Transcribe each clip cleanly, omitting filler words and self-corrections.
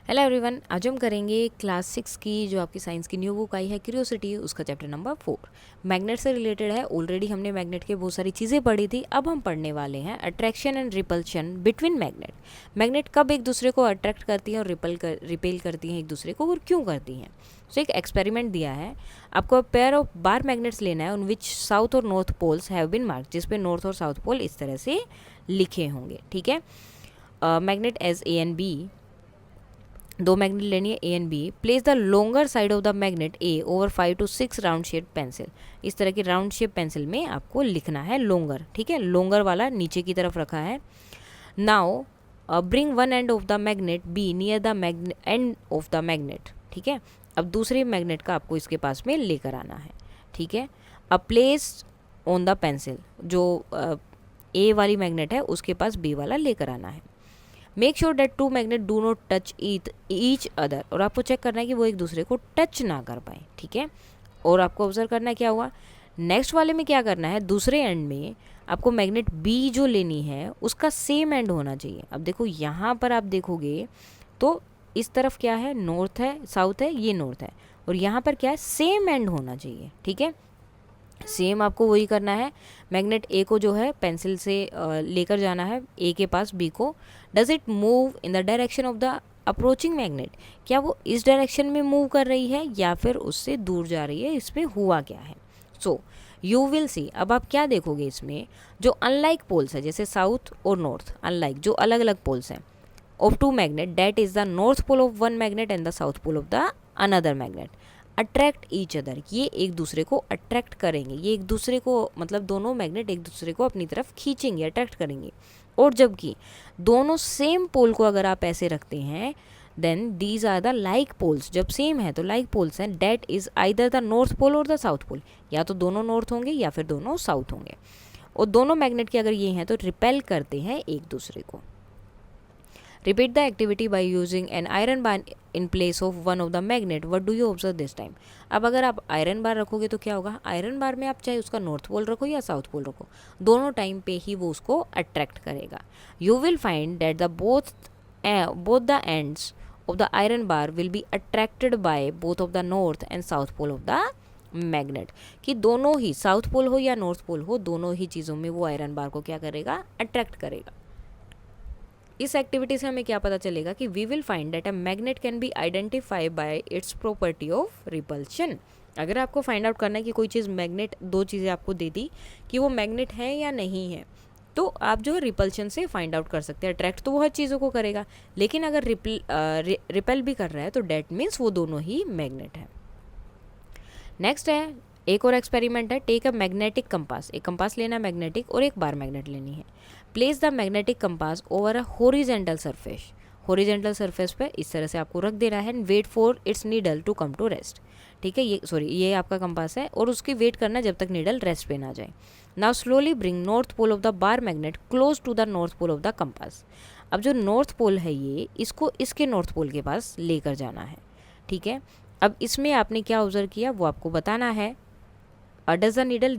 Hello everyone, आज हम करेंगे क्लास 6 की जो आपकी साइंस की न्यू बुक आई है क्यूरियोसिटी, उसका चैप्टर नंबर 4 मैग्नेट से रिलेटेड है। ऑलरेडी हमने मैग्नेट के बहुत सारी चीज़ें पढ़ी थी। अब हम पढ़ने वाले हैं attraction and repulsion between magnet. Magnet कब एक दूसरे को अट्रैक्ट करती हैं और रिपेल करती हैं एक दूसरे को, और क्यों करती हैं। तो एक एक्सपेरिमेंट दिया है आपको, पेयर ऑफ बार मैग्नेट्स लेना है ऑन विच साउथ और north poles have been marked, जिसपे नॉर्थ और साउथ पोल इस तरह से लिखे होंगे। ठीक है, magnet as A and B, दो मैग्नेट लेनी है A and B. Place the longer side of the magnet A over 5 to 6 round shape pencil. इस तरह की राउंड शेप पेंसिल में आपको लिखना है लोंगर। ठीक है, लोंगर वाला नीचे की तरफ रखा है। Now bring one end of the magnet be near the end of the magnet. ठीक है, अब दूसरे मैग्नेट का आपको इसके पास में लेकर आना है। ठीक है, अब प्लेस ऑन द पेंसिल, जो ए वाली मैग्नेट है उसके पास बी वाला लेकर आना है। Make sure that two magnet do not touch each other, और आपको चेक करना है कि वो एक दूसरे को टच ना कर पाए। ठीक है, और आपको ऑब्जर्व करना है क्या हुआ। नेक्स्ट वाले में क्या करना है, दूसरे एंड में आपको मैग्नेट बी जो लेनी है उसका सेम एंड होना चाहिए। अब देखो यहाँ पर आप देखोगे तो इस तरफ क्या है, नॉर्थ है, साउथ है, ये नॉर्थ है, और यहाँ पर क्या है, सेम एंड होना चाहिए। ठीक है, सेम आपको वही करना है। मैग्नेट ए को जो है पेंसिल से लेकर जाना है ए के पास बी को। Does it move in the direction of the approaching magnet, क्या वो इस डायरेक्शन में मूव कर रही है या फिर उससे दूर जा रही है, इसमें हुआ क्या है। सो यू विल सी, अब आप क्या देखोगे इसमें, जो अनलाइक पोल्स है जैसे साउथ और नॉर्थ, अनलाइक जो अलग अलग पोल्स हैं of two magnet, that is the north pole of one magnet and the south pole of the another magnet attract each other. ये एक दूसरे को अट्रैक्ट करेंगे, ये एक दूसरे को मतलब दोनों मैग्नेट एक दूसरे को अपनी तरफ खींचेंगे, अट्रैक्ट करेंगे। और जबकि दोनों सेम पोल को अगर आप ऐसे रखते हैं, then these are the like poles. जब सेम है तो लाइक पोल्स हैं। That is either the north pole और द साउथ पोल, या तो दोनों नॉर्थ होंगे या फिर दोनों साउथ होंगे। और दोनों मैग्नेट के अगर ये हैं तो रिपेल करते हैं एक दूसरे को। Repeat the activity by using an iron bar in place of one of the magnet. What do you observe this time? अब अगर आप आयरन बार रखोगे तो क्या होगा, आयरन बार में आप चाहे उसका नॉर्थ पोल रखो या साउथ पोल रखो, दोनों टाइम पे ही वो उसको अट्रैक्ट करेगा। You will find that the both the ends of the iron bar will be attracted by both of the north and south pole of the magnet, कि दोनों ही साउथ पोल हो या नॉर्थ पोल हो, दोनों ही चीज़ों में वो आयरन बार को क्या करेगा, अट्रैक्ट करेगा। इस एक्टिविटी से हमें क्या पता चलेगा कि we will find that a magnet can be identify by its property of repulsion. अगर आपको फाइंड आउट करना है कि कोई चीज़ मैग्नेट, दो चीज़ें आपको दे दी कि वो मैग्नेट है या नहीं है, तो आप जो रिपल्शन से फाइंड आउट कर सकते हैं। अट्रैक्ट तो वो हर चीज़ों को करेगा, लेकिन अगर रिपेल भी कर रहा है तो डेट मीन्स वो दोनों ही मैग्नेट है। नेक्स्ट है एक और एक्सपेरिमेंट है, टेक अ मैग्नेटिक कंपास। एक कंपास लेना है मैग्नेटिक और एक बार मैग्नेट लेनी है। Place the magnetic compass over a horizontal surface. Horizontal surface पे इस तरह से आपको रख देना है। Wait for its needle to come to rest. ठीक है, ये आपका कंपास है और उसकी वेट करना जब तक नीडल रेस्ट पे ना जाए। Now slowly bring north pole of the bar magnet close to the north pole of the compass. अब जो नॉर्थ पोल है ये, इसको इसके नॉर्थ पोल के पास लेकर जाना है। ठीक है, अब इसमें आपने क्या ऑब्जर्व किया वो आपको बताना है। डज द नीडल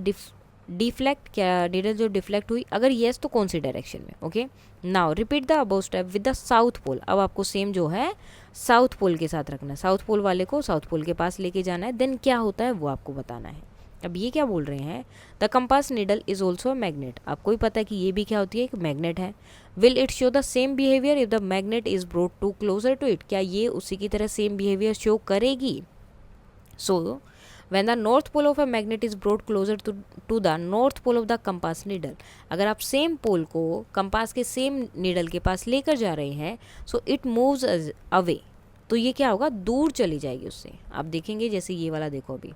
डिफ्लेक्ट, क्या नीडल जो डिफ्लेक्ट हुई, अगर येस तो कौन सी डायरेक्शन में। Okay, now repeat the above step with the south pole. अब आपको सेम जो है साउथ पोल के साथ रखना है, साउथ पोल वाले को साउथ पोल के पास लेके जाना है। देन क्या होता है वो आपको बताना है। अब ये क्या बोल रहे हैं, the compass needle is also a magnet. आपको भी पता है कि ये भी क्या होती है, एक मैग्नेट है। Will it show the same behaviour if the magnet is brought to closer to it, क्या ये उसी की तरह सेम बिहेवियर शो करेगी। सो when the north pole of a magnet is brought closer to the north pole of the compass needle, अगर आप same pole को compass के सेम नीडल के पास लेकर जा रहे हैं, सो इट मूव्स अवे, तो ये क्या होगा, दूर चली जाएगी उससे। आप देखेंगे जैसे ये वाला देखो, अभी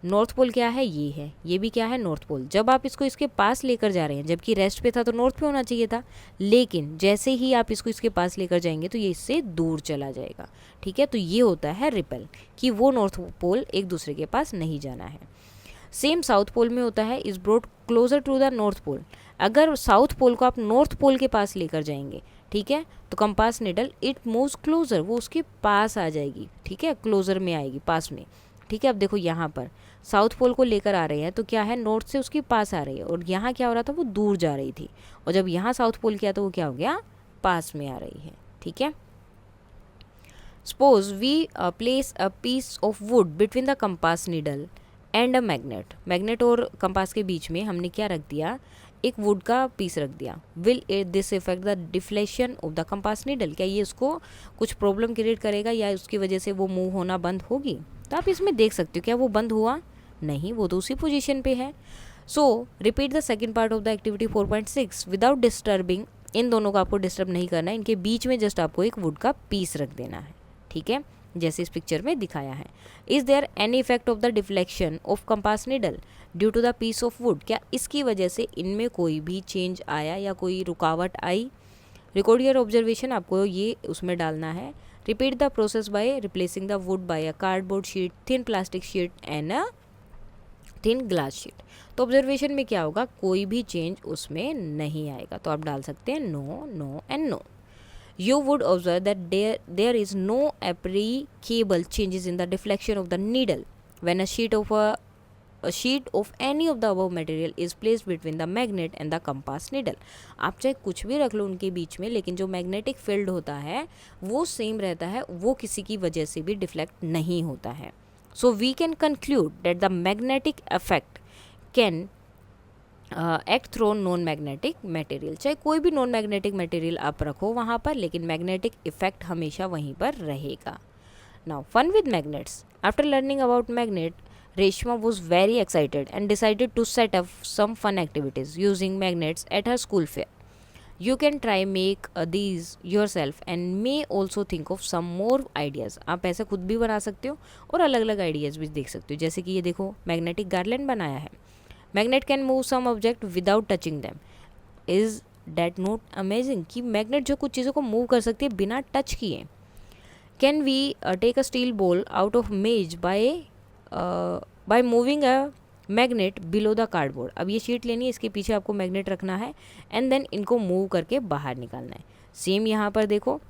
नॉर्थ पोल क्या है, ये भी क्या है, नॉर्थ पोल। जब आप इसको इसके पास लेकर जा रहे हैं, जबकि रेस्ट पे था तो नॉर्थ पे होना चाहिए था, लेकिन जैसे ही आप इसको इसके पास लेकर जाएंगे तो ये इससे दूर चला जाएगा। ठीक है, तो ये होता है रिपेल, कि वो नॉर्थ पोल एक दूसरे के पास नहीं जाना है। सेम साउथ पोल में होता है, is brought closer to the north pole. अगर साउथ पोल को आप नॉर्थ पोल के पास लेकर जाएंगे, ठीक है, तो compass needle it moves closer, वो उसके पास आ जाएगी। ठीक है, क्लोजर में आएगी, पास में। ठीक है, अब देखो यहाँ पर साउथ पोल को लेकर आ रहे हैं तो क्या है, नॉर्थ से उसके पास आ रही है, और यहाँ क्या हो रहा था, वो दूर जा रही थी, और जब यहाँ साउथ पोल किया तो वो क्या हो गया, पास में आ रही है। ठीक है, suppose we place a piece of wood between the compass needle and a magnet, magnet और कंपास के बीच में हमने क्या रख दिया, एक वुड का पीस रख दिया। Will this effect the deflection of the compass needle, क्या ये उसको कुछ प्रॉब्लम क्रिएट करेगा या उसकी वजह से वो मूव होना बंद होगी? तो आप इसमें देख सकते हो क्या वो बंद हुआ? नहीं, वो तो उसी पोजीशन पे है। So repeat the second part of the activity 4.6 without disturbing, इन दोनों को आपको डिस्टर्ब नहीं करना है, इनके बीच में जस्ट आपको एक वुड का पीस रख देना है, ठीक है, जैसे इस पिक्चर में दिखाया है। Is there any effect of the deflection of compass needle due to the piece of wood, क्या इसकी वजह से इनमें कोई भी चेंज आया या कोई रुकावट आई? रिकॉर्ड योर ऑब्जर्वेशन, आपको ये उसमें डालना है। Repeat the process by replacing the would buy a cardboard sheet, thin plastic sheet and a thin glass sheet. तो ऑब्जर्वेशन में क्या होगा, कोई भी चेंज उसमें नहीं आएगा, तो आप डाल सकते हैं no, no and no. You would observe that there is no applicable changes in the deflection of the needle when a sheet of any of the above material is placed between the magnet and the compass needle। आप चाहे कुछ भी रख लो उनके बीच में, लेकिन जो magnetic field होता है वो सेम रहता है, वो किसी की वजह से भी डिफ्लेक्ट नहीं होता है। So we can conclude that the magnetic effect can act through non magnetic material, चाहे कोई भी नॉन मैग्नेटिक मटेरियल आप रखो वहाँ पर, लेकिन मैग्नेटिक इफेक्ट हमेशा वहीं पर रहेगा। Now fun with magnets, after learning about magnet Reshma was very excited and decided to set up some fun activities using magnets at her school fair. You can try make these yourself and may also think of some more ideas, आप ऐसा खुद भी बना सकते हो और अलग अलग आइडियाज़ भी देख सकते हो, जैसे कि ये देखो मैग्नेटिक गार्लैंड बनाया है। Magnet can move some object without touching them, is that not amazing, कि मैग्नेट जो कुछ चीज़ों को मूव कर सकती है बिना टच किए। Can we take a steel ball out of maze by moving a magnet below the cardboard, अब ये शीट लेनी है, इसके पीछे आपको मैग्नेट रखना है एंड देन इनको मूव करके बाहर निकालना है। सेम यहाँ पर देखो,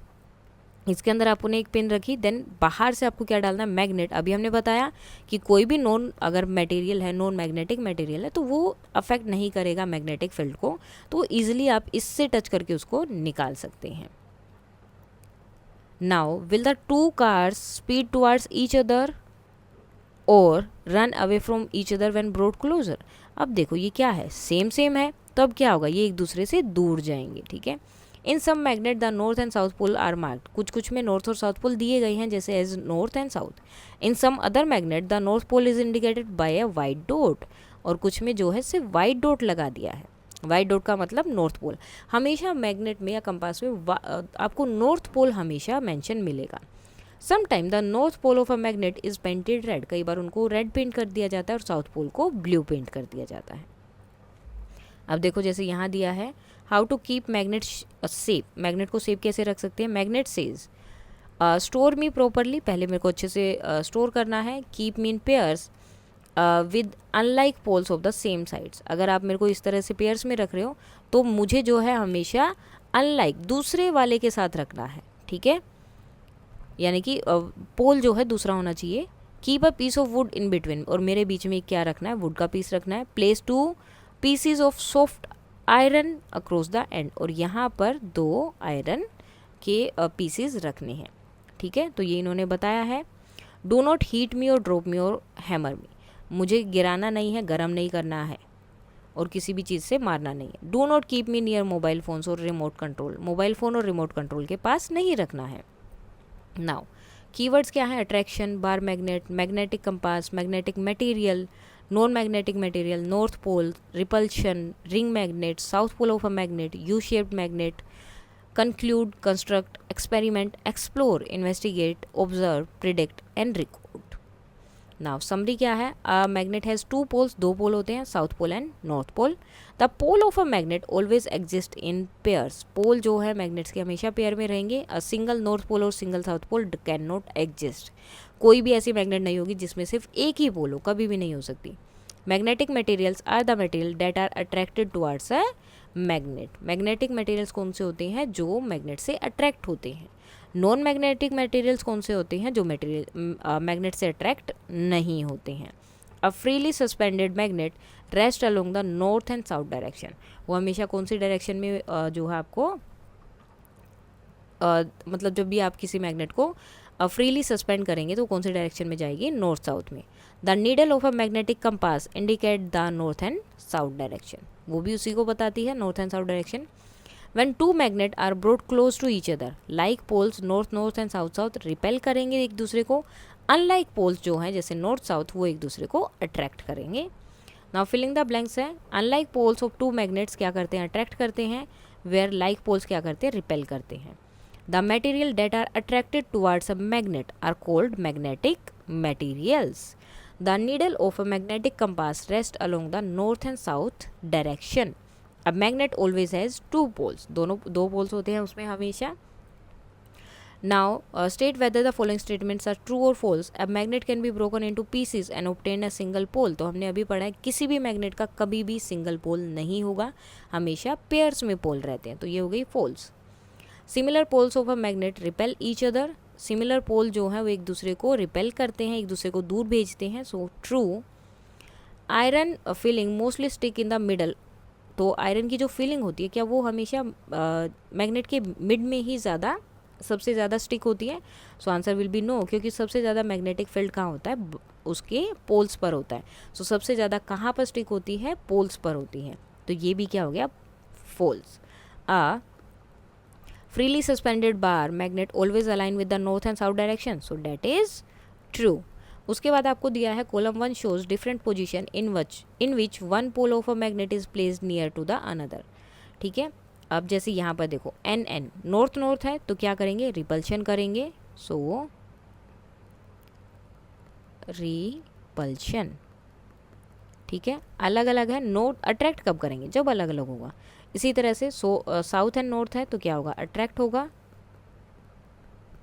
इसके अंदर आपने एक पिन रखी, देन बाहर से आपको क्या डालना है, मैग्नेट। अभी हमने बताया कि कोई भी नॉन अगर मटेरियल है, नॉन मैग्नेटिक मटेरियल है, तो वो अफेक्ट नहीं करेगा मैग्नेटिक फील्ड को, तो ईजिली आप इससे टच करके उसको निकाल सकते हैं। Now will the two cars speed towards each other और run away from each other when brought closer. अब देखो ये क्या है, सेम सेम है, तो अब क्या होगा, ये एक दूसरे से दूर जाएंगे, ठीक है। In some magnet the north and south pole are marked, कुछ कुछ में नॉर्थ और साउथ पोल दिए गए हैं, जैसे as north and south. In some other magnet the north pole is indicated by a white dot, और कुछ में जो है सिर्फ वाइट डॉट लगा दिया है। वाइट डॉट का मतलब नॉर्थ पोल। हमेशा मैग्नेट में या कंपास में आपको नॉर्थ पोल हमेशा मेंशन मिलेगा। Sometime the north pole of a magnet is painted red, कई बार उनको रेड पेंट कर दिया जाता है और साउथ पोल को ब्लू पेंट कर दिया जाता है। अब देखो जैसे यहाँ दिया है, how to keep magnet safe, magnet को सेफ कैसे रख सकते हैं। Magnet says store me properly, पहले मेरे को अच्छे से स्टोर करना है। Keep me in pairs with unlike poles of the same sides, अगर आप मेरे को इस तरह से पेयर्स में रख रहे हो तो मुझे जो है हमेशा अनलाइक दूसरे वाले के साथ रखना है, ठीक है, यानी कि पोल जो है दूसरा होना चाहिए। Keep a piece of wood in between, और मेरे बीच में क्या रखना है, वुड का पीस रखना है। Place two pieces of soft iron across the end, और यहाँ पर 2 आयरन के पीसीज रखने हैं, ठीक है, तो ये इन्होंने बताया है। डू नॉट हीट मी और ड्रॉप मी और हैमर मी, मुझे गिराना नहीं है, गर्म नहीं करना है, और किसी भी चीज़ से मारना नहीं है। Do not keep me near mobile phones और रिमोट कंट्रोल, मोबाइल फ़ोन और रिमोट कंट्रोल के पास नहीं रखना है। नाउ कीवर्ड्स क्या है, attraction, bar magnet, magnetic compass, magnetic material, non magnetic material, north pole, repulsion, ring magnet, south pole of a magnet, U shaped magnet, conclude, construct, experiment, explore, investigate, observe, predict and record. Now summary क्या है, a magnet has 2 poles, 2 पोल होते हैं, south pole and north pole. The pole of a magnet always exist in pairs, pole जो है magnets के हमेशा pair में रहेंगे। अ सिंगल नॉर्थ पोल और single south pole can not exist, कोई भी ऐसी मैग्नेट नहीं होगी जिसमें सिर्फ एक ही पोल हो, कभी भी नहीं हो सकती। Magnetic materials are the material that are attracted towards a magnet, magnetic materials कौन से होते हैं, जो मैग्नेट से अट्रैक्ट होते हैं। नॉन मैग्नेटिक मटेरियल्स कौन से होते हैं, जो मटेरियल मैग्नेट से अट्रैक्ट नहीं होते हैं। A freely suspended magnet rest along the north and south direction, वो हमेशा कौन सी डायरेक्शन में जो है आपको मतलब जब भी आप किसी मैग्नेट को फ्रीली सस्पेंड करेंगे तो कौन से डायरेक्शन में जाएगी, नॉर्थ साउथ में। The needle of a magnetic compass indicate the north and south direction, वो भी उसी को बताती है, north and south direction. When two magnets are brought close to each other, like poles north north and south south repel करेंगे एक दूसरे को, unlike poles जो हैं जैसे north south वो एक दूसरे को attract करेंगे। Now filling the blanks है, unlike poles of two magnets क्या करते हैं, attract करते हैं, where like poles क्या करते हैं, repel करते हैं। The material that are attracted towards a magnet are called magnetic materials. The needle of a magnetic compass rests along the north and south direction. अब magnet always has two poles, दोनों दो poles होते हैं उसमें हमेशा। Now state whether the following statements are true और false. अब magnet can be broken into pieces and obtain a single pole, तो हमने अभी पढ़ा है किसी भी मैग्नेट का कभी भी सिंगल पोल नहीं होगा, हमेशा पेयर्स में पोल रहते हैं, तो ये हो गई false. Similar poles of a magnet repel each other, similar pole जो है वो एक दूसरे को रिपेल करते हैं, एक दूसरे को दूर भेजते हैं, so true. Iron filling mostly stick in the middle, तो आयरन की जो फीलिंग होती है क्या वो हमेशा मैग्नेट के मिड में ही सबसे ज़्यादा स्टिक होती है, so answer will be no, क्योंकि सबसे ज़्यादा मैग्नेटिक फील्ड कहाँ होता है, उसके पोल्स पर होता है, सो सबसे ज़्यादा कहाँ पर स्टिक होती है, पोल्स पर होती है, तो ये भी क्या हो गया, false. Freely suspended bar magnet always align with the north and south direction, so that is true. उसके बाद आपको दिया है column 1 shows different position in which one pole of a magnet is placed near to the another, ठीक है। अब जैसे यहाँ पर देखो एन नॉर्थ नॉर्थ है तो क्या करेंगे, रिपल्शन करेंगे, सो रिपल्शन, ठीक है। अलग अलग है, नॉर्थ अट्रैक्ट कब करेंगे, जब अलग अलग होगा। इसी तरह से साउथ एंड नॉर्थ है तो क्या होगा, अट्रैक्ट होगा,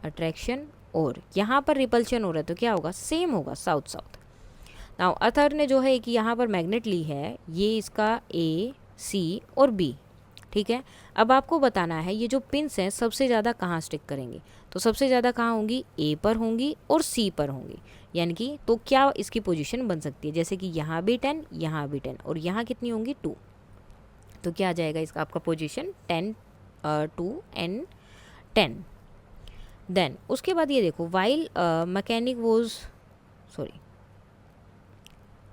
अट्रैक्शन, और यहाँ पर रिपल्शन हो रहा है तो क्या होगा, सेम होगा, साउथ साउथ। नाउ अथर ने जो है कि यहाँ पर मैग्नेट ली है, ये इसका ए सी और बी, ठीक है। अब आपको बताना है ये जो पिंस हैं सबसे ज़्यादा कहाँ स्टिक करेंगे, तो सबसे ज़्यादा कहाँ होंगी, ए पर होंगी और सी पर होंगी, यानी कि तो क्या इसकी पोजीशन बन सकती है, जैसे कि यहाँ भी 10, यहाँ भी 10 और यहाँ कितनी होंगी 2, तो क्या आ जाएगा इसका आपका पोजीशन 10 2 एंड 10। देन उसके बाद ये देखो वाइल मैकेनिक वॉज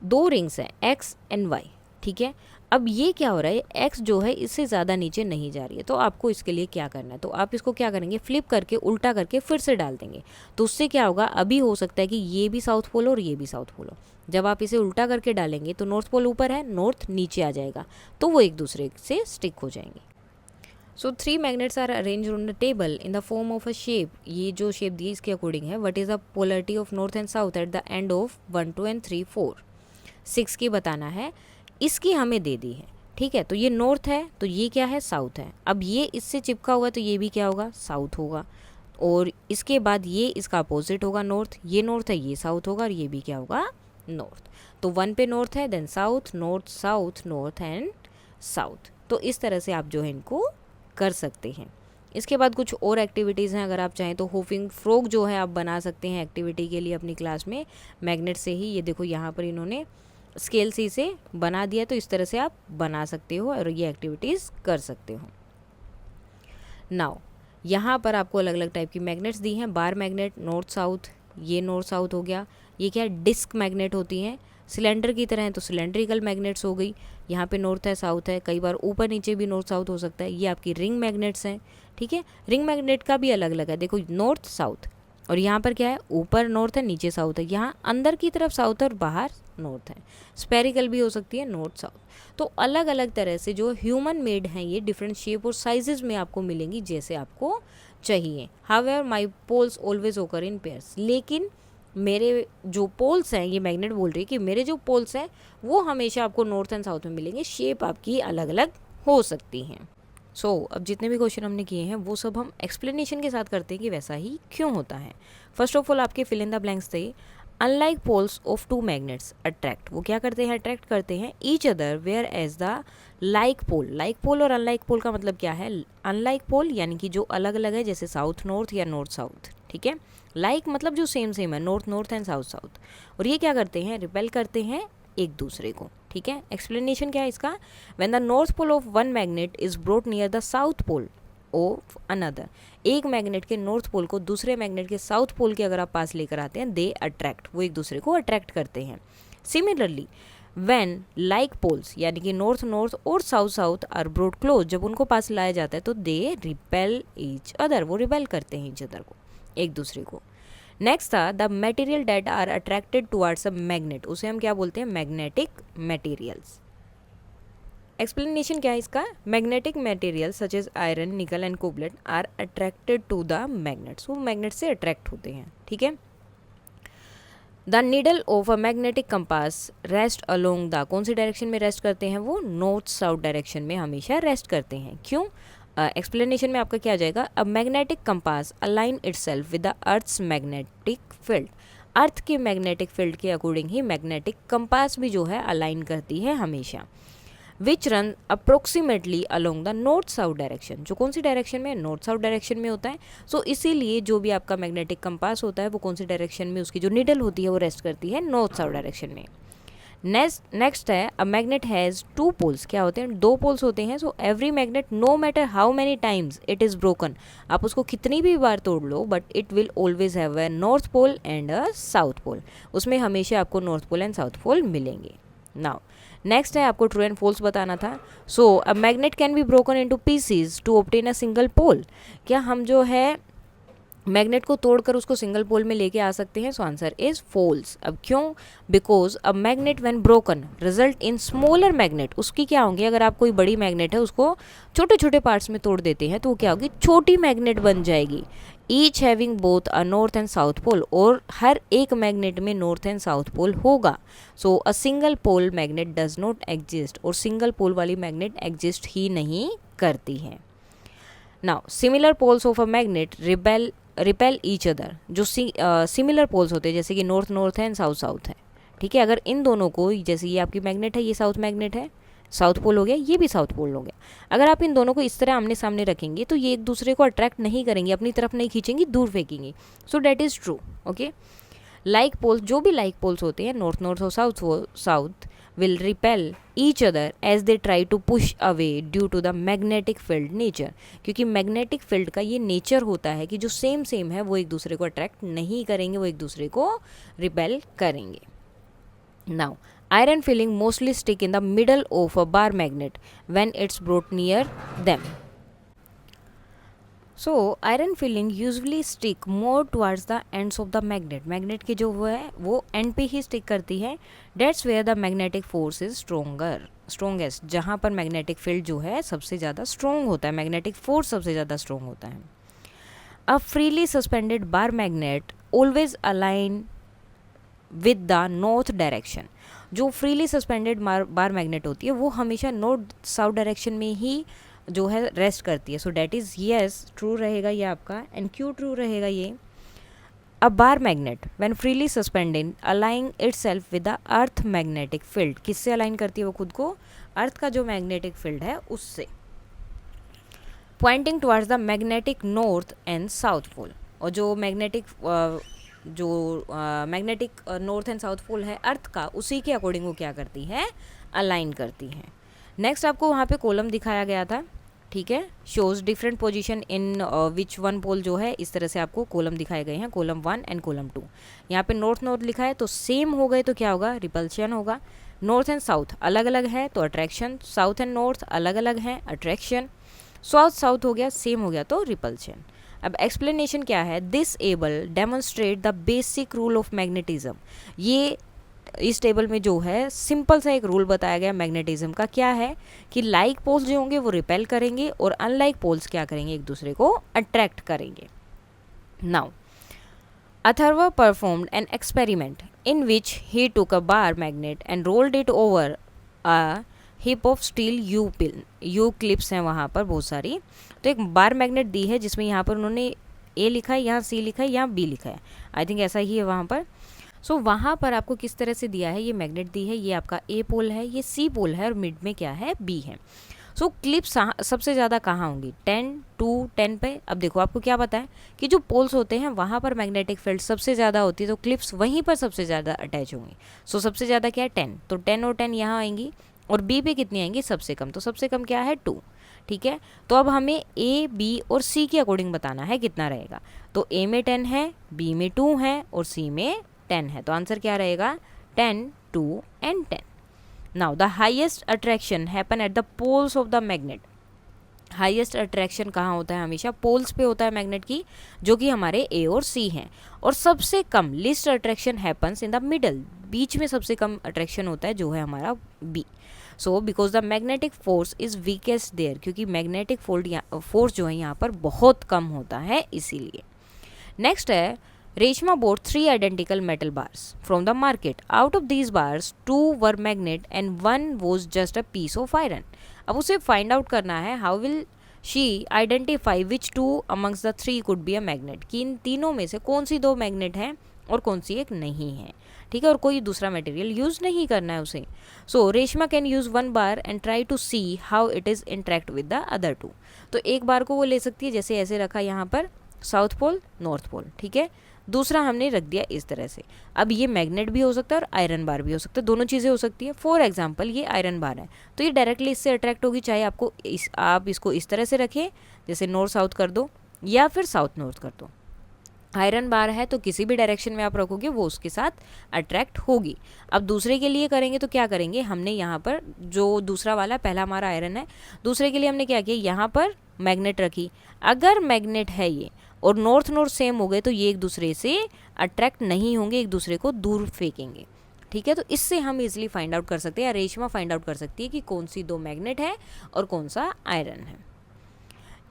दो रिंग्स हैं एक्स एंड वाई, ठीक है। अब ये क्या हो रहा है, एक्स जो है इससे ज़्यादा नीचे नहीं जा रही है, तो आपको इसके लिए क्या करना है, तो आप इसको क्या करेंगे, फ्लिप करके उल्टा करके फिर से डाल देंगे, तो उससे क्या होगा, अभी हो सकता है कि ये भी साउथ पोल और ये भी साउथ पोल हो, जब आप इसे उल्टा करके डालेंगे तो नॉर्थ पोल ऊपर है, नॉर्थ नीचे आ जाएगा, तो वो एक दूसरे से स्टिक हो जाएंगे। So 3 magnets are arrange on the table in the form of a shape, ये जो शेप दी है इसके अकॉर्डिंग है। What is the polarity of north and south at the end of 1 2 and 3 4 6 की बताना है, इसकी हमें दे दी है, ठीक है। तो ये नॉर्थ है तो ये क्या है, साउथ है। अब ये इससे चिपका हुआ तो ये भी क्या होगा, साउथ होगा, और इसके बाद ये इसका अपोजिट होगा, नॉर्थ, ये नॉर्थ है ये साउथ होगा, और ये भी क्या होगा, नॉर्थ। तो 1 पे नॉर्थ है, then south north south north and south, तो इस तरह से आप जो है इनको कर सकते हैं। इसके बाद कुछ और एक्टिविटीज़ हैं, अगर आप चाहें तो होपिंग फ्रॉग जो है आप बना सकते हैं एक्टिविटी के लिए अपनी क्लास में मैग्नेट से ही। ये देखो यहाँ पर इन्होंने स्केल से इसे बना दिया, तो इस तरह से आप बना सकते हो और ये एक्टिविटीज़ कर सकते हो। नाउ यहाँ पर आपको अलग अलग टाइप की मैग्नेट्स दी हैं, बार मैग्नेट नॉर्थ साउथ, ये नॉर्थ साउथ हो गया। ये क्या डिस्क मैग्नेट होती हैं, सिलेंडर की तरह है तो सिलेंड्रिकल मैग्नेट्स हो गई, यहाँ पे नॉर्थ है साउथ है, कई बार ऊपर नीचे भी नॉर्थ साउथ हो सकता है। ये आपकी रिंग मैग्नेट्स हैं, ठीक है। रिंग मैग्नेट का भी अलग अलग है, देखो नॉर्थ साउथ, और यहाँ पर क्या है, ऊपर नॉर्थ है नीचे साउथ है, यहाँ अंदर की तरफ साउथ और बाहर नॉर्थ है। स्पेरिकल भी हो सकती है नॉर्थ साउथ। तो अलग अलग तरह से जो ह्यूमन मेड हैं ये डिफरेंट शेप और साइजेस में आपको मिलेंगी जैसे आपको चाहिए। हाउएवर माय पोल्स ऑलवेज ओकर इन पेयर्स, लेकिन मेरे जो पोल्स हैं, ये मैग्नेट बोल रही है कि मेरे जो पोल्स हैं वो हमेशा आपको नॉर्थ एंड साउथ में मिलेंगे, शेप आपकी अलग अलग हो सकती हैं। अब जितने भी क्वेश्चन हमने किए हैं वो सब हम एक्सप्लेनेशन के साथ करते हैं कि वैसा ही क्यों होता है। फर्स्ट ऑफ ऑल आपके फिल इन द ब्लैंक्स थे। Unlike poles of 2 magnets attract, वो क्या करते हैं, अट्रैक्ट करते हैं each other where as the like pole और अनलाइक पोल का मतलब क्या है, अनलाइक पोल यानी कि जो अलग अलग है, जैसे साउथ नॉर्थ या नॉर्थ साउथ, ठीक है। लाइक मतलब जो सेम है, north north and south south, और ये क्या करते हैं, रिपेल करते हैं एक दूसरे को, ठीक है। एक्सप्लेनेशन क्या है इसका, when the north pole of one magnet is brought near the south pole, of another. एक मैग्नेट के नॉर्थ पोल को दूसरे मैग्नेट के साउथ पोल के अगर आप पास लेकर आते हैं, दे अट्रैक्ट, वो एक दूसरे को अट्रैक्ट करते हैं। सिमिलरली व्हेन लाइक पोल्स यानी कि नॉर्थ नॉर्थ और south south are brought close, जब उनको पास लाया जाता है तो दे रिपेल ईच अदर, वो रिपेल करते हैं ईच अदर को, एक दूसरे को। नेक्स्ट था the material that are attracted towards a magnet, उसे हम क्या बोलते हैं, मैग्नेटिक मटेरियल्स। एक्सप्लेनेशन क्या है इसका, magnetic material such as iron, nickel and cobalt are attracted to the magnets, वो मैग्नेट से अट्रैक्ट होते हैं, ठीक है। The needle of a magnetic compass rest along the, कौन सी डायरेक्शन में रेस्ट करते हैं, वो नॉर्थ साउथ डायरेक्शन में हमेशा रेस्ट करते हैं। क्यों, एक्सप्लेनेशन में आपका क्या आ जाएगा, a magnetic compass align itself with the earth's magnetic field, earth के मैग्नेटिक फील्ड के अकॉर्डिंग ही मैग्नेटिक कंपास भी जो है अलाइन करती है हमेशा। Which run approximately along the north south direction, जो कौन सी डायरेक्शन में, नॉर्थ साउथ डायरेक्शन में होता है। सो इसीलिए जो भी आपका मैग्नेटिक कंपास होता है वो कौन सी डायरेक्शन में, उसकी जो नीडल होती है वो रेस्ट करती है नॉर्थ साउथ डायरेक्शन में। नेक्स्ट है a magnet has two poles, क्या होते हैं, दो पोल्स होते हैं। So every magnet no matter how many times it is broken, आप उसको कितनी भी बार तोड़ लो but it will always have a north pole and a south pole, उसमें हमेशा आपको north pole and south pole मिलेंगे। नाउ नेक्स्ट है आपको ट्रू एंड फॉल्स बताना था। So a magnet can be broken into pieces to obtain a single pole, क्या हम जो है मैग्नेट को तोड़कर उसको सिंगल पोल में लेके आ सकते हैं, सो आंसर इज फॉल्स। अब क्यों, because a magnet when broken result in smaller magnet, उसकी क्या होंगी, अगर आप कोई बड़ी मैग्नेट है उसको छोटे छोटे पार्ट्स में तोड़ देते हैं तो वो क्या होगी, छोटी मैग्नेट बन जाएगी। Each having both a north and south pole, और हर एक मैग्नेट में नॉर्थ एंड साउथ पोल होगा। So a single pole magnet does not exist, और सिंगल पोल वाली मैग्नेट एग्जिस्ट ही नहीं करती है। Now similar poles of a magnet repel each other, जो सिमिलर पोल्स होते हैं जैसे कि नॉर्थ नॉर्थ है एंड साउथ साउथ है, ठीक है, अगर इन दोनों को, जैसे ये आपकी मैग्नेट है, ये साउथ मैग्नेट है, साउथ पोल हो गया, ये भी साउथ पोल हो गया, अगर आप इन दोनों को इस तरह आमने सामने रखेंगे तो ये एक दूसरे को अट्रैक्ट नहीं करेंगे, अपनी तरफ नहीं खींचेंगी, दूर फेंकेंगी। So that is true, okay. Like poles, जो भी लाइक पोल्स होते हैं नॉर्थ नॉर्थ और south will repel each other as they try to push away due to the magnetic field nature, क्योंकि मैग्नेटिक फील्ड का ये नेचर होता है कि जो सेम है वो एक दूसरे को अट्रैक्ट नहीं करेंगे, वो एक दूसरे को रिपेल करेंगे। Now iron filling mostly stick in the middle of a bar magnet when it's brought near them. So iron filling usually stick more towards the ends of the magnet, magnet की जो वो है वो and पे ही stick करती है। That's where the magnetic force is strongest, जहाँ पर मैग्नेटिक फील्ड जो है सबसे ज़्यादा स्ट्रॉन्ग होता है, मैग्नेटिक फोर्स सबसे ज़्यादा स्ट्रॉन्ग होता है। A freely suspended bar magnet always align with the north direction, जो फ्रीली सस्पेंडेड बार मैग्नेट होती है वो हमेशा नॉर्थ साउथ डायरेक्शन में ही जो है रेस्ट करती है। So that is yes, true रहेगा ये आपका। एंड क्यों ट्रू रहेगा ये, a bar magnet when freely suspended aligns itself with the earth magnetic field, किससे अलाइन करती है वो खुद को, अर्थ का जो मैग्नेटिक फील्ड है उससे, pointing towards the magnetic north and south pole, और जो magnetic north and south pole है अर्थ का, उसी के अकॉर्डिंग वो क्या करती है, अलाइन करती है। नेक्स्ट आपको वहाँ पे कॉलम दिखाया गया था, ठीक है, shows different position in which one pole, जो है इस तरह से आपको कॉलम दिखाए गए हैं, कॉलम 1 एंड कॉलम 2। यहाँ पे नॉर्थ नॉर्थ लिखा है तो सेम हो गए तो क्या होगा, रिपल्शन होगा। नॉर्थ एंड साउथ अलग अलग है तो अट्रैक्शन, साउथ एंड नॉर्थ अलग अलग हैं, अट्रैक्शन, साउथ साउथ हो गया, सेम हो गया तो रिपल्शन। अब एक्सप्लेनेशन क्या है, this able demonstrate the basic rule of magnetism, ये इस टेबल में जो है सिंपल सा एक रूल बताया गया मैग्नेटिज्म का, क्या है कि लाइक पोल्स जो होंगे वो रिपेल करेंगे और अनलाइक पोल्स क्या करेंगे, एक दूसरे को अट्रैक्ट करेंगे। Now Atharva performed an experiment in which he took a bar magnet and rolled it over a hip of still you clips हैं वहाँ पर बहुत सारी। तो एक बार मैग्नेट दी है जिसमें यहाँ पर उन्होंने ए लिखा है, यहाँ सी लिखा है, यहाँ बी लिखा है, आई थिंक ऐसा ही है वहाँ पर। सो वहाँ पर आपको किस तरह से दिया है, ये मैग्नेट दी है, ये आपका ए पोल है, ये सी पोल है और मिड में क्या है, बी है। सो क्लिप्स सबसे ज़्यादा कहाँ होंगी, 10 2 10 पे। अब देखो आपको क्या पता है कि जो पोल्स होते हैं वहाँ पर मैग्नेटिक फील्ड सबसे ज़्यादा होती है तो क्लिप्स वहीं पर सबसे ज़्यादा अटैच होंगी। सो सबसे ज़्यादा क्या है, 10, तो 10 और 10 यहाँ आएंगी, और बी पे कितनी आएंगी, सबसे कम, तो सबसे कम क्या है 2, ठीक है। तो अब हमें ए, बी और सी के अकॉर्डिंग बताना है कितना रहेगा। तो ए में 10 है, बी में 2 है और सी में 10 है। तो आंसर क्या रहेगा 10, 2 and 10। Now the highest attraction happen at the poles of the magnet. Highest attraction कहाँ होता है, हमेशा पोल्स पे होता है मैग्नेट की, जो कि हमारे ए और सी हैं। और सबसे कम least attraction happens in the middle, बीच में सबसे कम अट्रैक्शन होता है जो है हमारा B. So because the magnetic force is weakest there, क्योंकि मैग्नेटिक फोर्स जो है यहाँ पर बहुत कम होता है इसीलिए। नेक्स्ट है Reshma bought 3 identical metal bars from the market. Out of these bars, 2 were magnet and 1 was just a piece of iron. अब उसे फाइंड आउट करना है how will she identify which 2 amongst the 3 could be a magnet, कि इन तीनों में से कौन सी 2 magnet हैं और कौन सी एक नहीं है, ठीक है, और कोई दूसरा मटेरियल यूज़ नहीं करना है उसे। So Reshma can use 1 bar and try to see how it is interact with the other 2। तो एक बार को वो ले सकती है, जैसे ऐसे रखा यहाँ पर साउथ पोल नॉर्थ पोल, ठीक है। दूसरा हमने रख दिया इस तरह से। अब ये मैग्नेट भी हो सकता है और आयरन बार भी हो सकता है, दोनों चीज़ें हो सकती है। फॉर एग्जांपल ये आयरन बार है तो ये डायरेक्टली इससे अट्रैक्ट होगी, चाहे आप इसको इस तरह से रखें, जैसे नॉर्थ साउथ कर दो या फिर साउथ नॉर्थ कर दो। आयरन बार है तो किसी भी डायरेक्शन में आप रखोगे वो उसके साथ अट्रैक्ट होगी। अब दूसरे के लिए करेंगे तो क्या करेंगे, हमने यहाँ पर जो दूसरा वाला, पहला हमारा आयरन है, दूसरे के लिए हमने क्या किया, यहाँ पर मैग्नेट रखी। अगर मैग्नेट है ये और नॉर्थ नॉर्थ सेम हो गए तो ये एक दूसरे से अट्रैक्ट नहीं होंगे, एक दूसरे को दूर फेंकेंगे, ठीक है। तो इससे हम इजिली फाइंड आउट कर सकते हैं, या रेशमा फाइंड आउट कर सकती है कि कौन सी 2 मैग्नेट है और कौन सा आयरन है।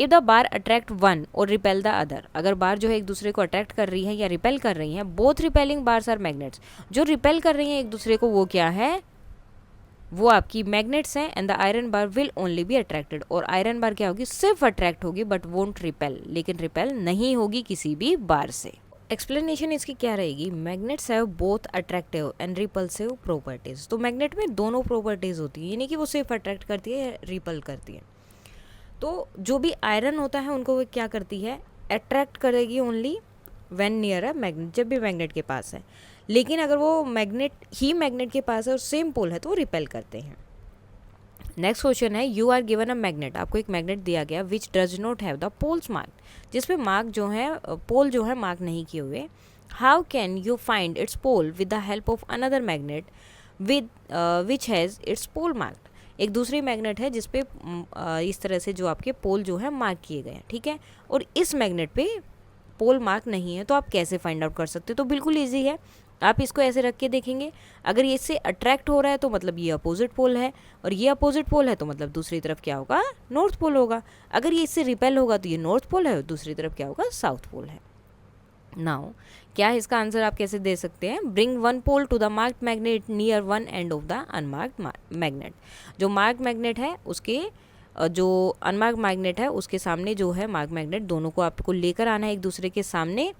If the bar attract one और रिपेल द अदर, अगर बार जो है एक दूसरे को अट्रैक्ट कर रही है या रिपेल कर रही है, both repelling bars are magnets, जो रिपेल कर रही हैं एक दूसरे को वो क्या है, वो आपकी मैग्नेट्स हैं। And the iron bar will only be attracted, और आयरन बार क्या होगी, सिर्फ अट्रैक्ट होगी बट वोंट रिपेल, लेकिन रिपेल नहीं होगी किसी भी बार से। एक्सप्लेनेशन इसकी क्या रहेगी, magnets have both attractive and repulsive properties. तो मैग्नेट में दोनों प्रॉपर्टीज होती है, यानी कि वो सिर्फ अट्रैक्ट करती है या रिपल करती है। तो जो भी आयरन होता है उनको वो क्या करती है, अट्रैक्ट करेगी only when near a magnet, जब भी मैग्नेट के पास है। लेकिन अगर वो मैग्नेट के पास है और सेम पोल है तो वो रिपेल करते हैं। नेक्स्ट क्वेश्चन है, you are given a magnet, आपको एक मैग्नेट दिया गया which does not have the poles mark, जिसपे मार्क जो है पोल जो है मार्क नहीं किए हुए। How can you find its pole with the help of another magnet with which has its pole marked. एक दूसरी मैग्नेट है जिसपे इस तरह से जो आपके पोल जो है मार्क किए गए हैं, ठीक है, और इस मैग्नेट पे पोल मार्क नहीं है, तो आप कैसे फाइंड आउट कर सकते हो। तो बिल्कुल ईजी है, आप इसको ऐसे रख के देखेंगे, अगर ये इससे अट्रैक्ट हो रहा है तो मतलब ये अपोजिट पोल है, और ये अपोजिट पोल है तो मतलब दूसरी तरफ क्या होगा, नॉर्थ पोल होगा। अगर ये इससे रिपेल होगा तो ये नॉर्थ पोल है और दूसरी तरफ क्या होगा, साउथ पोल है। नाउ क्या है इसका आंसर आप कैसे दे सकते हैं, bring one pole to the marked magnet near one end of the unmarked magnet. जो मार्क्ड मैग्नेट है उसके जो अनमार्क्ड मैग्नेट है उसके सामने जो है मार्क्ड मैग्नेट, दोनों को आपको लेकर आना है एक दूसरे के सामने,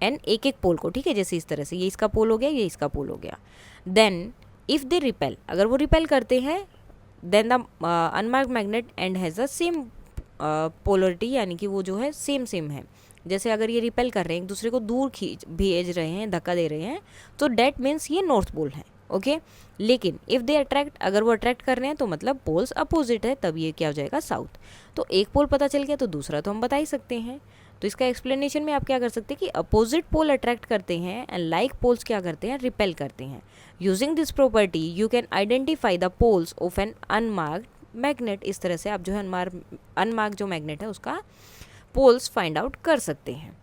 एंड एक एक पोल को, ठीक है, जैसे इस तरह से ये इसका पोल हो गया, ये इसका पोल हो गया। देन इफ़ दे रिपेल, अगर वो रिपेल करते हैं, then the unmarked magnet end has the same polarity, यानी कि वो जो है सेम है। जैसे अगर ये रिपेल कर रहे हैं, एक दूसरे को दूर भेज रहे हैं, धक्का दे रहे हैं, तो डेट मीन्स ये नॉर्थ पोल है, ओके। लेकिन इफ़ दे अट्रैक्ट, अगर वो अट्रैक्ट कर रहे हैं तो मतलब पोल्स अपोजिट है, तब ये क्या हो जाएगा, साउथ। तो एक पोल पता चल गया तो दूसरा तो हम बता ही सकते हैं। तो इसका एक्सप्लेनेशन में आप क्या कर सकते हैं कि अपोजिट पोल अट्रैक्ट करते हैं एंड लाइक पोल्स क्या करते हैं, रिपेल करते हैं। Using this property you can identify the poles of an unmarked magnet. इस तरह से आप जो है अनमार्क्ड जो मैग्नेट है उसका पोल्स फाइंड आउट कर सकते हैं।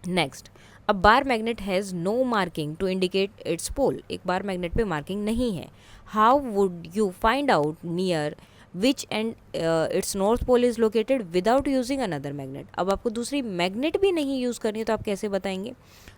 Next, a bar magnet has no marking to indicate its pole, एक बार मैग्नेट पे मार्किंग नहीं है। How would you find out near which end its north pole is located without using another magnet. अब आपको दूसरी magnet भी नहीं use करनी है तो आप कैसे बताएंगे।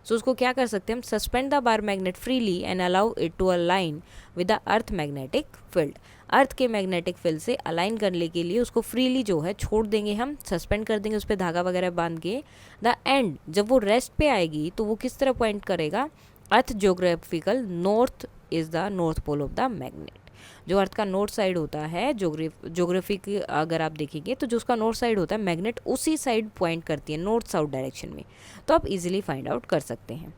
सो उसको क्या कर सकते हैं हम, suspend the bar magnet freely and allow it to align with the earth magnetic field. Earth के मैग्नेटिक फील्ड से अलाइन करने के लिए उसको फ्रीली जो है छोड़ देंगे, हम सस्पेंड कर देंगे, उस पर धागा वगैरह बांध के। द एंड जब वो रेस्ट पे आएगी तो वो किस तरह पॉइंट करेगा, earth geographical north is the north pole of the magnet. जो अर्थ का नॉर्थ साइड होता है, जोग्राफिक अगर आप देखेंगे तो जो उसका नॉर्थ साइड होता है, मैग्नेट उसी साइड पॉइंट करती है, नॉर्थ साउथ डायरेक्शन में। तो आप इजीली फाइंड आउट कर सकते हैं।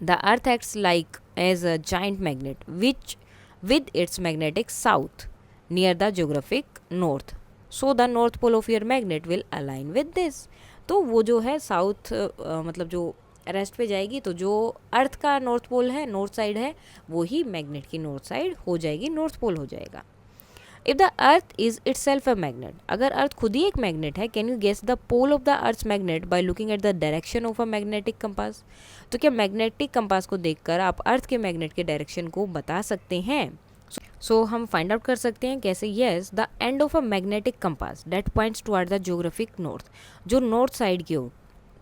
The earth acts like as a giant magnet which with its magnetic south near the geographic north, so the north pole of your magnet will align with this. तो वो जो है south मतलब जो rest पे जाएगी, तो जो अर्थ का नॉर्थ पोल है, नॉर्थ साइड है, वो ही मैग्नेट की नॉर्थ साइड हो जाएगी, नॉर्थ पोल हो जाएगा। If the earth is itself a magnet, अगर अर्थ खुद ही एक मैग्नेट है, can you guess the pole of the earth magnet by looking at the direction of a magnetic compass. तो क्या मैग्नेटिक कंपास को देखकर आप अर्थ के मैग्नेट के डायरेक्शन को बता सकते हैं? सो हम फाइंड आउट कर सकते हैं कैसे। Yes, the end of a magnetic compass that points toward the geographic north, जो नॉर्थ साइड की ओर,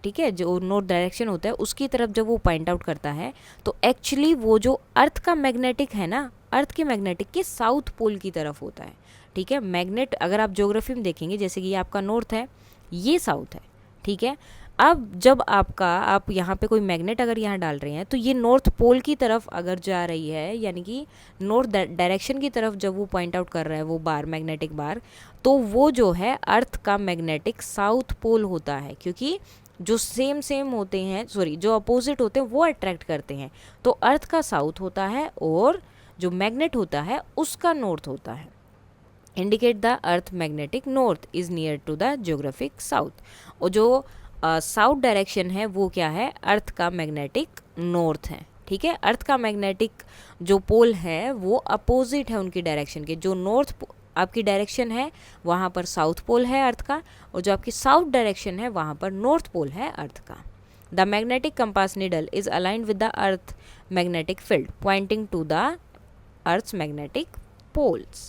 ठीक है, जो नॉर्थ डायरेक्शन होता है उसकी तरफ जब वो पॉइंट आउट करता है, तो एक्चुअली वो जो अर्थ का मैग्नेटिक है ना, अर्थ के मैग्नेटिक के साउथ पोल की तरफ होता है। ठीक है, मैग्नेट अगर आप ज्योग्राफी में देखेंगे, जैसे कि ये आपका नॉर्थ है, ये साउथ है। ठीक है, अब जब आप यहाँ पे कोई मैग्नेट अगर यहाँ डाल रहे हैं, तो ये नॉर्थ पोल की तरफ अगर जा रही है, यानी कि नॉर्थ डायरेक्शन की तरफ जब वो पॉइंट आउट कर रहा है वो बार, मैग्नेटिक बार, तो वो जो है अर्थ का मैग्नेटिक साउथ पोल होता है, क्योंकि जो सेम होते हैं, सॉरी, जो अपोजिट होते हैं वो अट्रैक्ट करते हैं। तो अर्थ का साउथ होता है और जो मैग्नेट होता है उसका नॉर्थ होता है। Indicate the earth magnetic north is near to the geographic south. और जो साउथ डायरेक्शन है वो क्या है, अर्थ का मैग्नेटिक नॉर्थ है। ठीक है, अर्थ का मैग्नेटिक जो पोल है वो अपोजिट है उनकी डायरेक्शन के। जो नॉर्थ आपकी डायरेक्शन है वहाँ पर साउथ पोल है अर्थ का, और जो आपकी साउथ डायरेक्शन है वहाँ पर नॉर्थ पोल है अर्थ का। The magnetic compass needle is aligned with the earth magnetic field pointing to the earth's magnetic poles.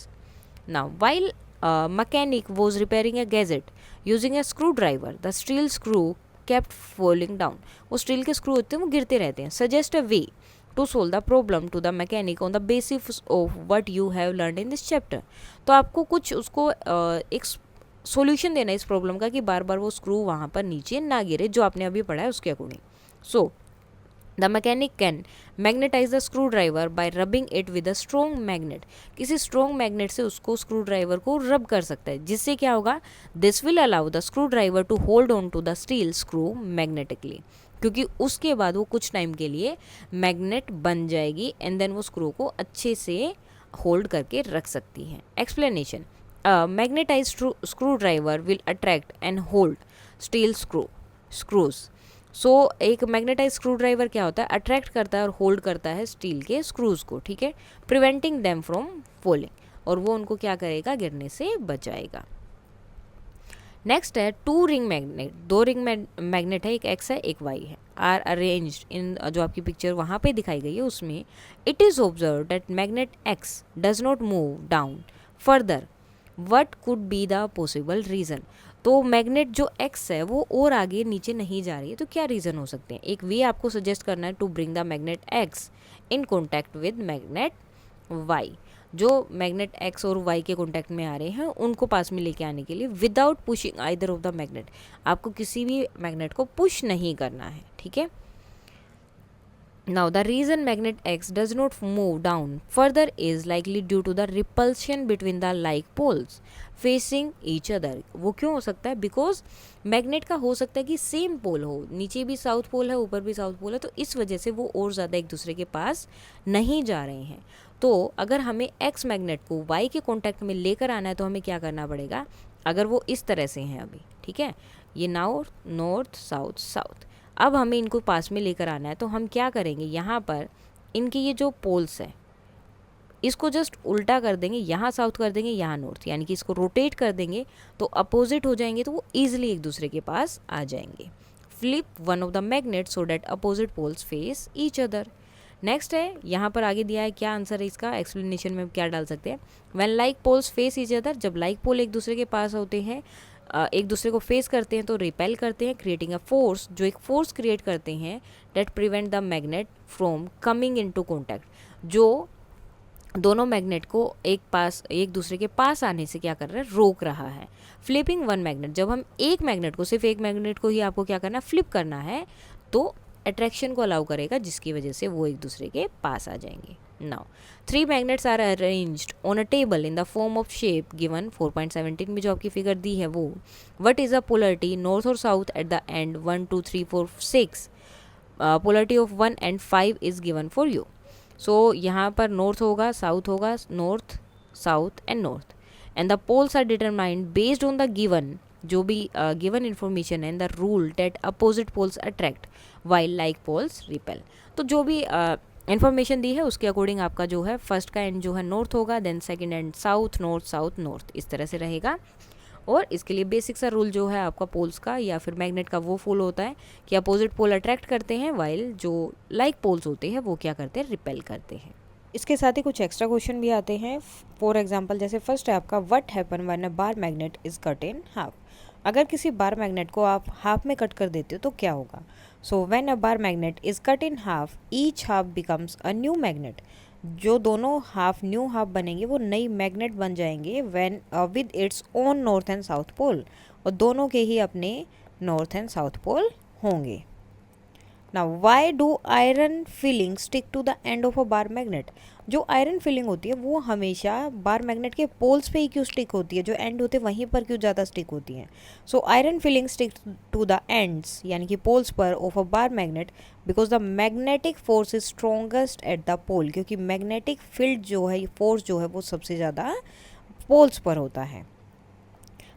Now, while a mechanic was repairing a gadget using a screwdriver, the steel screw kept falling down. वो steel के screw होते हैं वो गिरते रहते हैं। Suggest a way to solve the problem to the mechanic on the basis of what you have learned in this chapter. तो आपको कुछ उसको एक सॉल्यूशन देना है इस प्रॉब्लम का कि बार बार वो स्क्रू वहाँ पर नीचे ना गिरे, जो आपने अभी पढ़ा है उसके according. So the mechanic can magnetize the screwdriver by rubbing it with a strong magnet. किसी स्ट्रॉन्ग मैग्नेट से उसको स्क्रू ड्राइवर को रब कर सकता है, जिससे क्या होगा, this will allow the screwdriver to hold on to the steel screw magnetically, क्योंकि उसके बाद वो कुछ टाइम के लिए मैग्नेट बन जाएगी एंड देन वो स्क्रू को अच्छे से होल्ड करके रख सकती है। Explanation, magnetise screwdriver will attract and hold steel screws. सो एक मैग्नेटाइज स्क्रू ड्राइवर क्या होता है, अट्रैक्ट करता है और होल्ड करता है स्टील के स्क्रूज को। ठीक है, प्रिवेंटिंग देम फ्रॉम फॉलिंग, और वो उनको क्या करेगा, गिरने से बचाएगा। नेक्स्ट है टू रिंग मैग्नेट। दो रिंग मैग्नेट है, एक एक्स है एक वाई है, आर अरेंज्ड इन, जो आपकी पिक्चर वहाँ पे दिखाई गई है उसमें, it is observe that magnet x does not move down further, what could be the possible reason. तो मैग्नेट जो एक्स है वो और आगे नीचे नहीं जा रही है, तो क्या रीज़न हो सकते हैं। एक वे आपको सजेस्ट करना है to bring the magnet X in contact with magnet Y. जो मैग्नेट एक्स और वाई के कॉन्टैक्ट में आ रहे हैं उनको पास में लेके आने के लिए, without pushing either of the magnet, आपको किसी भी मैग्नेट को पुश नहीं करना है। ठीक है, now the reason magnet X does not move down further is likely due to the repulsion between the like poles facing each other. वो क्यों हो सकता है, बिकॉज मैग्नेट का हो सकता है कि सेम पोल हो, नीचे भी साउथ पोल है ऊपर भी साउथ पोल है, तो इस वजह से वो और ज़्यादा एक दूसरे के पास नहीं जा रहे हैं। तो अगर हमें एक्स मैग्नेट को वाई के कॉन्टैक्ट में लेकर आना है तो हमें क्या करना पड़ेगा, अगर वो इस तरह से हैं अभी, ठीक है, ये नॉर्थ साउथ साउथ, अब हमें इनको पास में लेकर आना है, तो हम क्या करेंगे, यहाँ पर इनके ये जो पोल्स हैं इसको जस्ट उल्टा कर देंगे, यहाँ साउथ कर देंगे यहाँ नॉर्थ, यानी कि इसको रोटेट कर देंगे तो अपोजिट हो जाएंगे, तो वो ईजिली एक दूसरे के पास आ जाएंगे। Flip one of the magnet so that opposite poles face each other. Next है, यहाँ पर आगे दिया है, क्या आंसर है इसका, एक्सप्लेनेशन में क्या डाल सकते हैं, when like poles face each other, जब लाइक पोल एक दूसरे के पास होते हैं, एक दूसरे को फेस करते हैं तो रिपेल करते हैं, क्रिएटिंग अ फोर्स, जो एक फोर्स क्रिएट करते हैं that prevent the magnet from coming into contact, जो दोनों मैग्नेट को एक दूसरे के पास आने से क्या कर रहा है, रोक रहा है। फ्लिपिंग वन मैग्नेट, जब हम एक मैग्नेट को, सिर्फ एक मैग्नेट को ही आपको क्या करना है, फ्लिप करना है, तो अट्रैक्शन को अलाउ करेगा, जिसकी वजह से वो एक दूसरे के पास आ जाएंगे। Now, 3 magnets are arranged on a table in the form of shape given 4.17 में जो आपकी फिगर दी है वो, what is the polarity north और south at the end 1 2 3 4 6, polarity of 1 and 5 is given for you. So यहाँ पर north होगा, south होगा, north south and north, and the poles are determined based on the given, जो भी given information है, the rule that opposite poles attract while like poles repel. तो जो भी इन्फॉर्मेशन दी है उसके अकॉर्डिंग आपका जो है फर्स्ट का एंड जो है नॉर्थ होगा, then second end south, north south north, इस तरह से रहेगा। और इसके लिए बेसिक सा रूल जो है आपका पोल्स का या फिर मैग्नेट का वो फॉलो होता है कि अपोजिट पोल अट्रैक्ट करते हैं, वाइल जो लाइक पोल्स होते हैं वो क्या करते हैं, रिपेल करते हैं। इसके साथ ही कुछ एक्स्ट्रा क्वेश्चन भी आते हैं। फॉर एग्जाम्पल जैसे फर्स्ट है आपका, what happen when a bar magnet is cut in half. अगर किसी बार मैग्नेट को आप हाफ में कट कर देते हो तो क्या होगा। So when a bar magnet is cut in half, each half becomes a new magnet. जो दोनों हाफ न्यू हाफ बनेंगे वो नई मैग्नेट बन जाएंगे, when with its own north and south pole, और दोनों के ही अपने नॉर्थ एंड साउथ पोल होंगे। Now why do iron filing stick to the end of a bar magnet. जो आयरन फिलिंग होती है वो हमेशा बार मैग्नेट के पोल्स पे ही क्यों स्टिक होती है, जो एंड होते हैं वहीं पर क्यों ज़्यादा स्टिक होती हैं। So iron filing stick to the ends यानी कि पोल्स पर of a bar magnet because the magnetic force is strongest at the pole, क्योंकि मैग्नेटिक फील्ड जो है, फोर्स जो है वो सबसे ज़्यादा पोल्स पर होता है।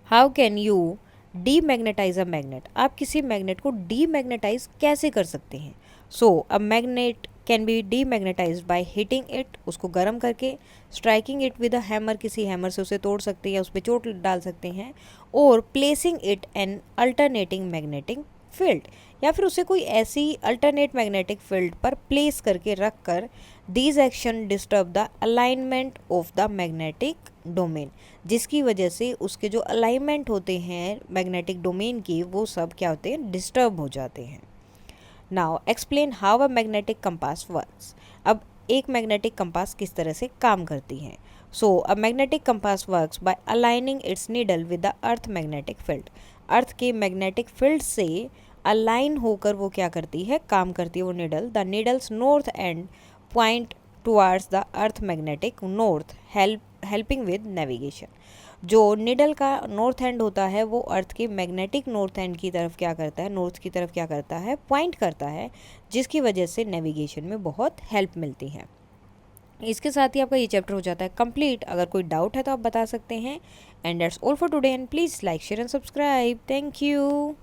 How can you demagnetise a magnet. आप किसी मैग्नेट को डीमैग्नेटाइज कैसे कर सकते हैं। So a magnet can be demagnetised by hitting it, उसको गर्म करके, striking it with a hammer, किसी हैमर से उसे तोड़ सकते हैं या उस पर चोट डाल सकते हैं, और placing it N alternating magnetic field, या फिर उसे कोई ऐसी अल्टरनेट मैग्नेटिक फील्ड पर प्लेस करके रख कर, these action disturb the alignment of the magnetic domain, जिसकी वजह से उसके जो अलाइनमेंट होते हैं मैग्नेटिक डोमेन की वो सब क्या होते हैं, डिस्टर्ब हो जाते हैं। Now explain how a magnetic compass works. अब एक मैग्नेटिक कंपास किस तरह से काम करती है। So a magnetic compass works by aligning its needle with the earth magnetic field. Earth के मैग्नेटिक फील्ड से अलाइन होकर वो क्या करती है, काम करती है वो needle. The needles north and point towards the earth magnetic north, helping with navigation. जो निडल का नॉर्थ एंड होता है वो अर्थ के मैग्नेटिक नॉर्थ एंड की तरफ क्या करता है, नॉर्थ की तरफ क्या करता है, पॉइंट करता है, जिसकी वजह से नेविगेशन में बहुत हेल्प मिलती है। इसके साथ ही आपका ये चैप्टर हो जाता है कंप्लीट। अगर कोई डाउट है तो आप बता सकते हैं। And that's all for today, and please like share and subscribe. Thank you.